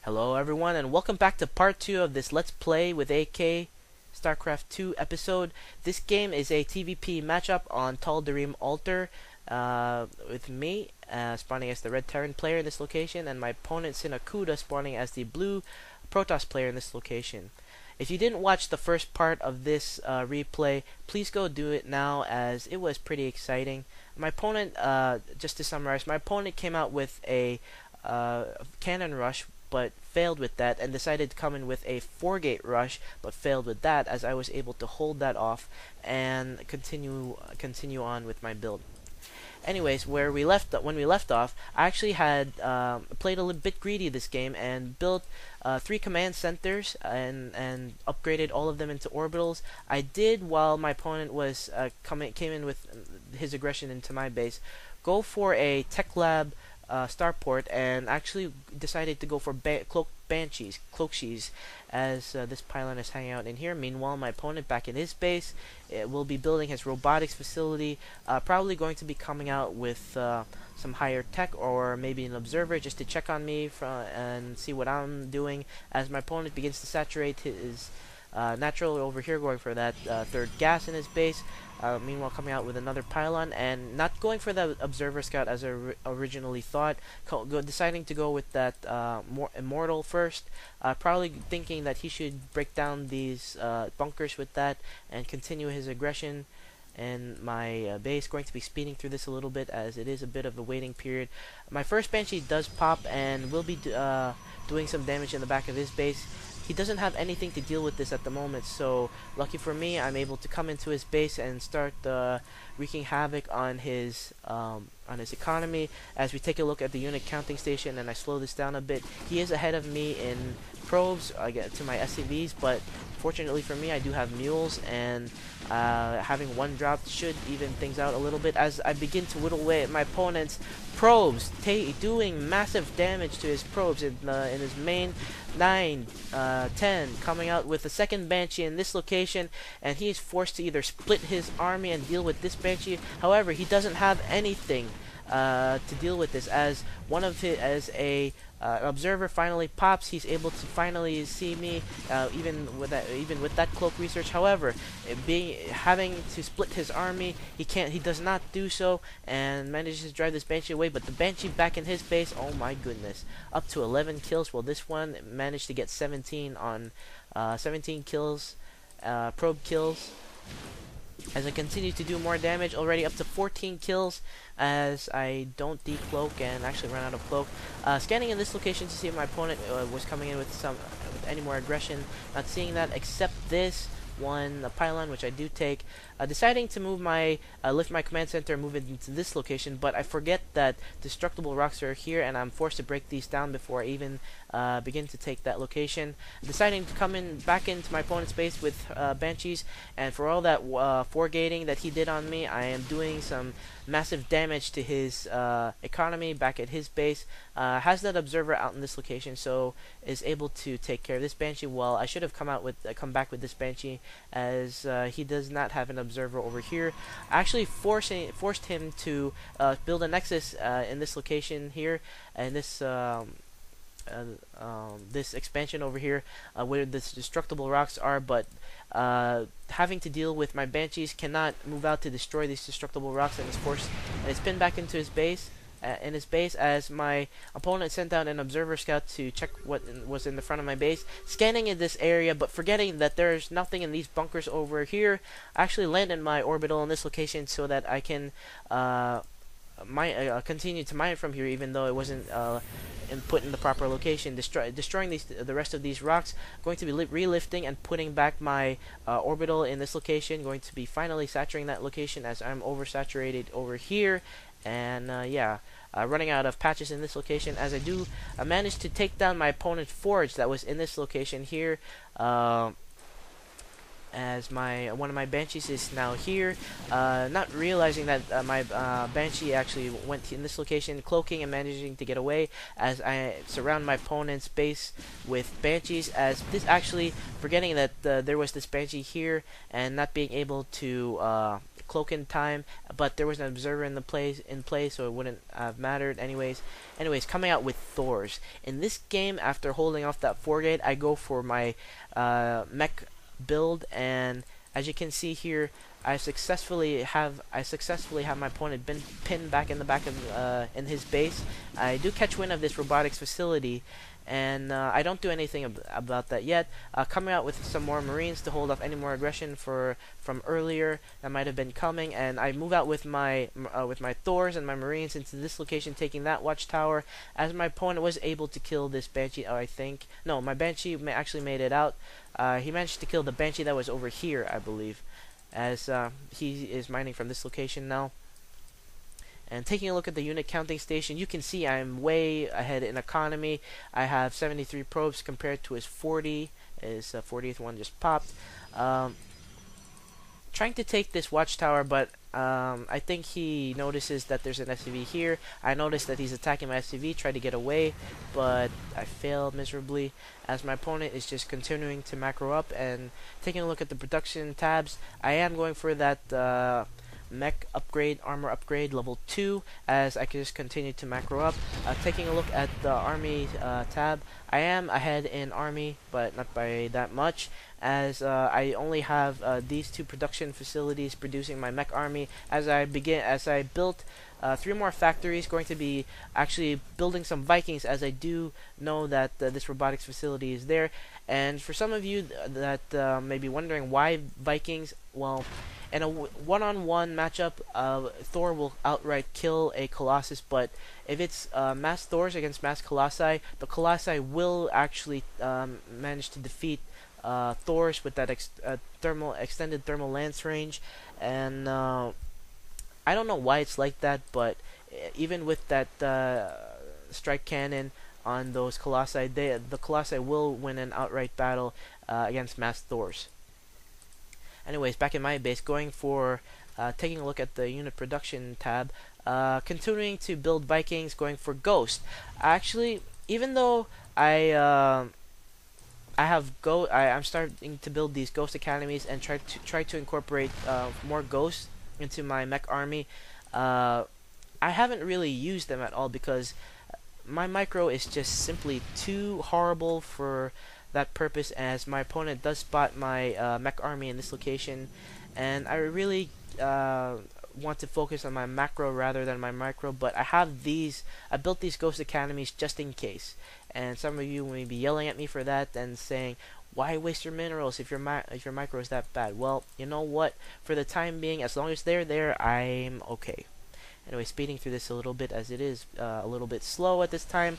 Hello everyone and welcome back to part 2 of this Let's Play with AK StarCraft 2 episode. This game is a TVP matchup on Tal'Darim Altar with me spawning as the Red Terran player in this location and my opponent Sinhakuta spawning as the Blue Protoss player in this location. If you didn't watch the first part of this replay, please go do it now as it was pretty exciting. My opponent, just to summarize, my opponent came out with a cannon rush but failed with that, and decided to come in with a 4-gate rush but failed with that, as I was able to hold that off and continue on with my build. Anyways, when we left off, I actually had played a little bit greedy this game and built 3 command centers and upgraded all of them into orbitals. I did, while my opponent was came in with his aggression into my base, go for a tech lab starport, and actually decided to go for cloak shees, as this pylon is hanging out in here. Meanwhile, my opponent back in his base will be building his robotics facility, probably going to be coming out with some higher tech or maybe an observer just to check on me and see what I'm doing, as my opponent begins to saturate his natural over here, going for that third gas in his base. Meanwhile, coming out with another pylon and not going for the observer scout as I originally thought, deciding to go with that immortal first, probably thinking that he should break down these bunkers with that and continue his aggression. And my base going to be speeding through this a little bit, as it is a bit of a waiting period. My first Banshee does pop and will be doing some damage in the back of his base. He doesn't have anything to deal with this at the moment, so lucky for me, I'm able to come into his base and start wreaking havoc on his economy. As we take a look at the unit counting station, and I slow this down a bit, he is ahead of me in probes. I get to my SCVs, but fortunately for me, I do have mules, and having one dropped should even things out a little bit as I begin to whittle away at my opponent's probes, doing massive damage to his probes in his main 9, 10, coming out with a second Banshee in this location, and he is forced to either split his army and deal with this Banshee. However, he doesn't have anything to deal with this, as a observer finally pops. He's able to finally see me, even with that cloak research. However, having to split his army, he does not do so, and manages to drive this Banshee away. But the Banshee back in his base, oh my goodness, up to 11 kills. Well, this one managed to get 17 on 17 kills, probe kills. As I continue to do more damage, already up to 14 kills, as I don't decloak and actually run out of cloak. Scanning in this location to see if my opponent was coming in with any more aggression. Not seeing that, except this one pylon, which I do take. Deciding to move lift my command center and move it into this location, but I forget that destructible rocks are here, and I'm forced to break these down before I even begin to take that location. Deciding to come back into my opponent's base with Banshees, and for all that 4-gating that he did on me, I am doing some massive damage to his economy back at his base. Has that observer out in this location, so is able to take care of this Banshee. Well, I should have come back with this Banshee, as he does not have an observer over here. I actually forced him to build a nexus in this location here, and this this expansion over here, where the destructible rocks are, but having to deal with my Banshees cannot move out to destroy these destructible rocks, and is pinned back into his base. As my opponent sent out an observer scout to check what was in the front of my base, scanning in this area but forgetting that there's nothing in these bunkers over here. I actually landed my orbital in this location so that I can continue to mine from here, even though it wasn't put in the proper location. Destroying the rest of these rocks. Going to be relifting and putting back my orbital in this location. Going to be finally saturating that location, as I'm oversaturated over here. And running out of patches in this location, as I do manage to take down my opponent's forge that was in this location here, as one of my Banshees is now here, not realizing that my Banshee actually went in this location, cloaking and managing to get away, as I surround my opponent's base with Banshees, as this actually forgetting that there was this Banshee here, and not being able to cloak in time, but there was an observer in the place, so it wouldn't have mattered anyways. Coming out with Thors in this game. After holding off that 4-gate, I go for my mech build, and as you can see here, I successfully have my opponent been pinned back in the back of in his base. I do catch wind of this robotics facility, and I don't do anything about that yet. Coming out with some more Marines to hold off any more aggression from earlier that might have been coming, and I move out with my Thors and my Marines into this location, taking that watchtower. As my opponent was able to kill this Banshee, I think. No, my Banshee actually made it out. He managed to kill the Banshee that was over here, I believe, as he is mining from this location now. And taking a look at the unit counting station, you can see I'm way ahead in economy. I have 73 probes compared to his 40. His 40th one just popped. Trying to take this watchtower, but I think he notices that there's an SCV here. I noticed that he's attacking my SCV, tried to get away, but I failed miserably, as my opponent is just continuing to macro up. And taking a look at the production tabs, I am going for that mech upgrade, armor upgrade level 2, as I can just continue to macro up. Taking a look at the army tab, I am ahead in army, but not by that much, as I only have these 2 production facilities producing my mech army. As I built 3 more factories, going to be actually building some Vikings, as I do know that this robotics facility is there. And for some of you that may be wondering why Vikings, well, in a one-on-one matchup, Thor will outright kill a Colossus, but if it's mass Thors against mass Colossi, the Colossi will actually manage to defeat Thors with that extended thermal lance range. And I don't know why it's like that, but even with that strike cannon on those Colossi, the Colossi will win an outright battle against mass Thors. Anyways, back in my base, going for taking a look at the unit production tab, continuing to build Vikings, going for Ghost. Actually, even though I'm starting to build these Ghost academies and try to incorporate more Ghosts into my mech army. I haven't really used them at all because my micro is just simply too horrible for that purpose, as my opponent does spot my mech army in this location, and I really want to focus on my macro rather than my micro. But I built these Ghost academies just in case, and some of you may be yelling at me for that and saying, why waste your minerals if your micro is that bad? Well, you know what, for the time being, as long as they're there, I'm okay. Anyway, speeding through this a little bit, as it is a little bit slow at this time.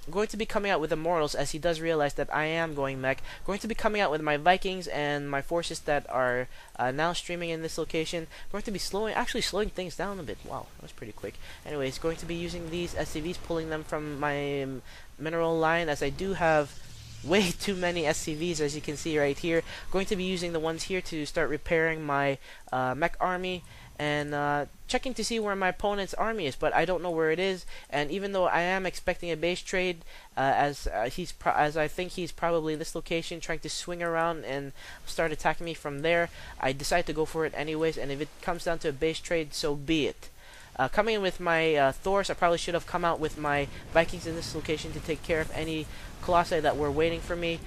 Going to be coming out with Immortals, as he does realize that I am going mech. Going to be coming out with my Vikings and my forces that are now streaming in this location. Going to be actually slowing things down a bit. Wow, that was pretty quick. Anyways, going to be using these SCVs, pulling them from my mineral line, as I do have way too many SCVs, as you can see right here. Going to be using the ones here to start repairing my mech army, and checking to see where my opponent's army is, but I don't know where it is. And even though I am expecting a base trade, as I think he's probably in this location, trying to swing around and start attacking me from there, I decide to go for it anyways. And if it comes down to a base trade, so be it. Coming in with my Thors, I probably should have come out with my Vikings in this location to take care of any Colossi that were waiting for me.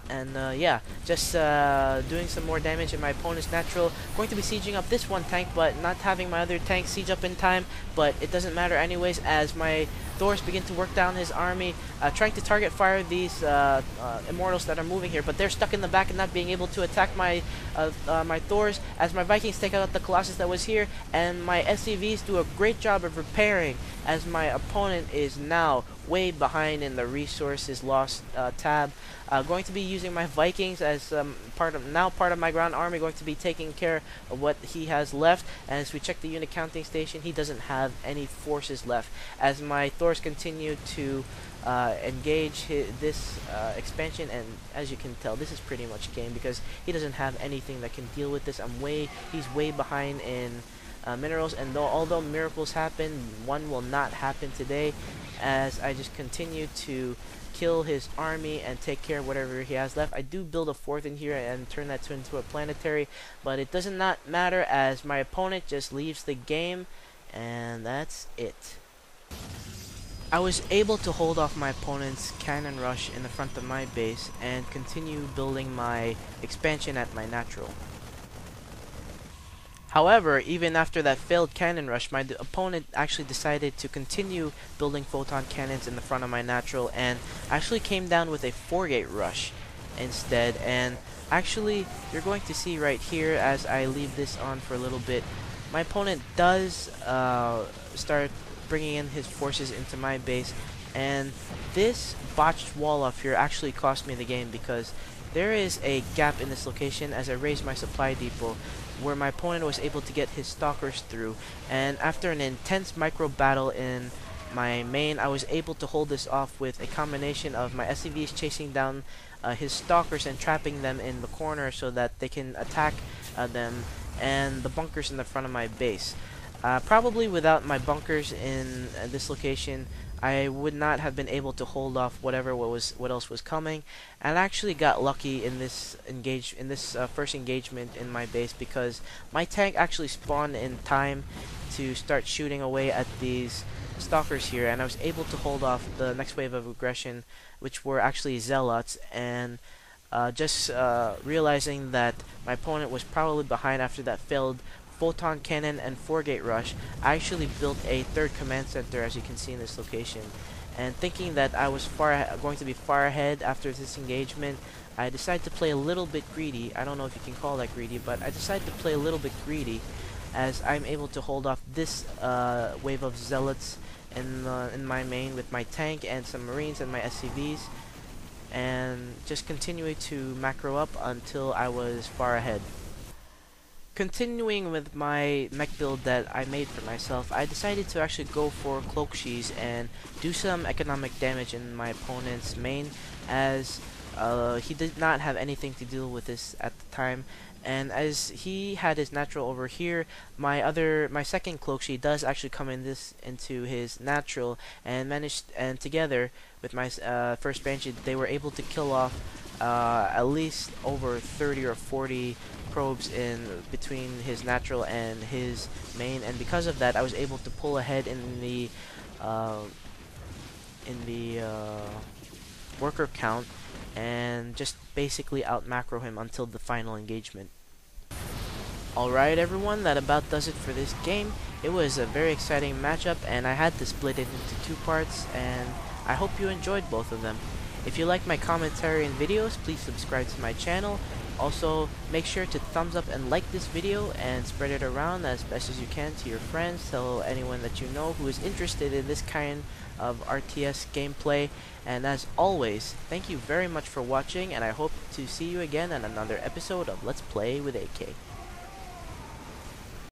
Yeah, just doing some more damage in my opponent's natural. Going to be sieging up this one tank, but not having my other tank siege up in time. But it doesn't matter anyways, as my Thors begin to work down his army, trying to target fire these Immortals that are moving here. But they're stuck in the back and not being able to attack my my Thors, as my Vikings take out the Colossus that was here. And my SCVs do a great job of repairing, as my opponent is now way behind in the resources lost tab. Going to be using my Vikings as part of my ground army, going to be taking care of what he has left. And as we check the unit counting station, he doesn't have any forces left, as my Thors continue to engage this expansion. And as you can tell, this is pretty much game, because he doesn't have anything that can deal with this. He's way behind in minerals, and although miracles happen, one will not happen today, as I just continue to kill his army and take care of whatever he has left. I do build a fort in here and turn that into a planetary, but it does not matter as my opponent just leaves the game, and that's it. I was able to hold off my opponent's cannon rush in the front of my base and continue building my expansion at my natural. However, even after that failed cannon rush, my opponent actually decided to continue building photon cannons in the front of my natural and actually came down with a 4-gate rush instead. And actually, you're going to see right here as I leave this on for a little bit, my opponent does start bringing in his forces into my base, and this botched wall off here actually cost me the game because there is a gap in this location as I raised my supply depot where my opponent was able to get his stalkers through, and after an intense micro battle in my main, I was able to hold this off with a combination of my SCVs chasing down his stalkers and trapping them in the corner so that they can attack them, and the bunkers in the front of my base. Probably without my bunkers in this location, I would not have been able to hold off what else was coming, and I actually got lucky in this first engagement in my base because my tank actually spawned in time to start shooting away at these stalkers here, and I was able to hold off the next wave of aggression, which were actually zealots. And just realizing that my opponent was probably behind after that failed photon cannon and 4-gate rush, I actually built a third command center, as you can see in this location. And thinking that I was going to be far ahead after this engagement, I decided to play a little bit greedy. I don't know if you can call that greedy, but I decided to play a little bit greedy as I'm able to hold off this wave of zealots in my main with my tank and some marines and my SCVs, and just continue to macro up until I was far ahead. Continuing with my mech build that I made for myself, I decided to actually go for cloak sheaths and do some economic damage in my opponent's main, as he did not have anything to deal with this at the time. And as he had his natural over here, my second cloak sheath does actually come into his natural, and together with my first banshee, they were able to kill off at least over 30 or 40 probes in between his natural and his main, and because of that I was able to pull ahead in the worker count and just basically out macro him until the final engagement. Alright everyone, that about does it for this game. It was a very exciting matchup and I had to split it into 2 parts, and I hope you enjoyed both of them. If you like my commentary and videos, please subscribe to my channel. Also, make sure to thumbs up and like this video and spread it around as best as you can to your friends. Tell anyone that you know who is interested in this kind of RTS gameplay. And as always, thank you very much for watching, and I hope to see you again on another episode of Let's Play with AK.